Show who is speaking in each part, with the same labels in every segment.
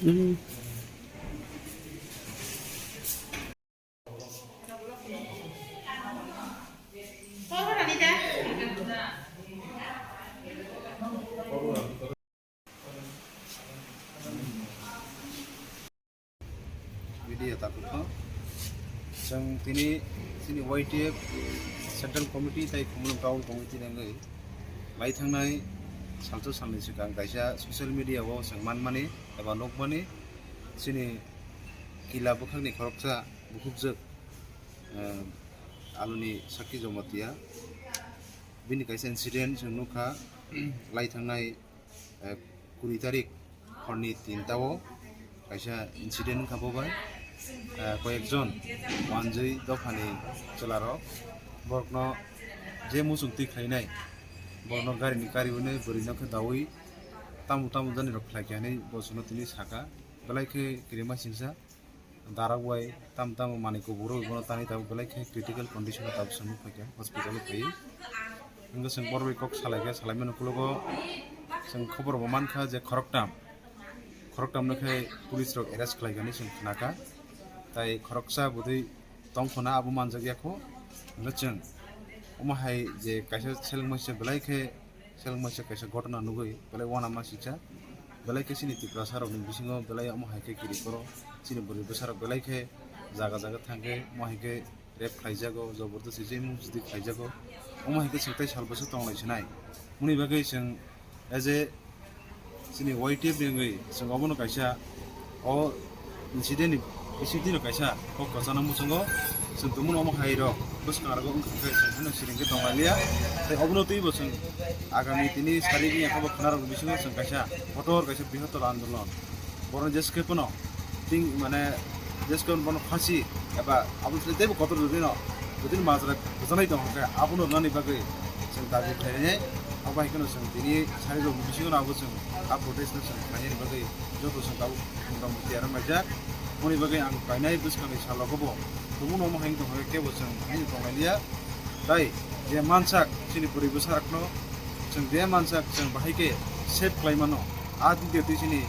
Speaker 1: Hmm.
Speaker 2: Media takutno sang tini sini YTF Central Committee tai Kumulung Town Committee nangai lai thangnai salto salni sikang kaisa social media wo sang manmani eba nokmani sini kila bukhangni khoroksa bukhukjak aluni sakki jomatia bini kaisa incident sang nukha lai thangnai 20 tarik horni 3 tao kaisa incident khabobai কয়েকজন ওয়ানজই দফানি চলারক বরকনো যে মুসুংতি খাইনাই বরকনো গাড়িনি কারিউনে বরিনখে দাউই তামু তামু জানি rock খাইখানি বসনো তিনি সাকা বেলাইखे কিরিমা সিংসা দারাওয়াই তাম তামু মানিকো বড় বনো তানি তাও বেলাইखे critical condition তাও সঙ্গ ফাইকা হসপিটাল ফাই इंग जों बरबै कक सालायगा सालायमानो कुलगो जों खबर मानखा जे खरकटाम नखै पुलिस रक एरेस्ट खालायगानि जों खोनाका তাই খরকসা বুধই তংখনা আবু মানজাগিয়াখো নচং ওমাহাই যে কাইসা সেলংমাইসা বেলাইखे সেলংমাইসা কাইসা ঘটনা নুগৈ বেলাই ওয়ানা মাসিচা বেলাইखे সিনি তিপ্রা সারকনি বিসিङाव বেলাই ওমাহাইखे কিরি কর সিনি বরি বসারক বেলাইखे জাगा জাगा थांगे ओमाहाइखे रेप खाइजागो जबरदस्ति जे मुजदि खाइजागो ओमाहाइखे सेक्टाइ सालबसो तंलाइसनाय मुनि बागै जों एज ए सिनि वाइटिएफ निङै जों अबनो काइसा अ incident isi dino kaisa kok kasana musungo sing tumun omo hairo bus ngargo ungkai sing hano siringke tonglalia tai obno tui bosung agami tini sarigi yakabo khnaro bisingo sing kaisa motor kaisa bihotor andolon boron jeske pono ting mane jeske bono phasi eba abun tebo kotor dudin mazra bozanai dong ka abuno nani bagai sing dabi khaine abai kono sing tini sarigo bisingo abo sing protest sing khaine bagai joto sing tabu ngam tiara majak muni bagai ang kainai buskani salogobo tumun omo haing tong ke bosang haing tonglalia dai je mansak sini puri busarakno sing de mansak sing bahaike save klaimano adi de sini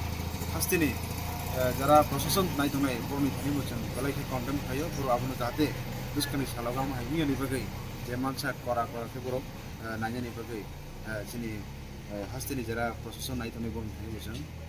Speaker 2: hastini jara প্রশাসন নাই tongai borni thani bosang balaike condemn khayo puro abuno jate buskani salogam haing ni bagai je mansak kora ke boro nanya ni bagai sini hastini jara প্রশাসন নাই tongai borni thani bosang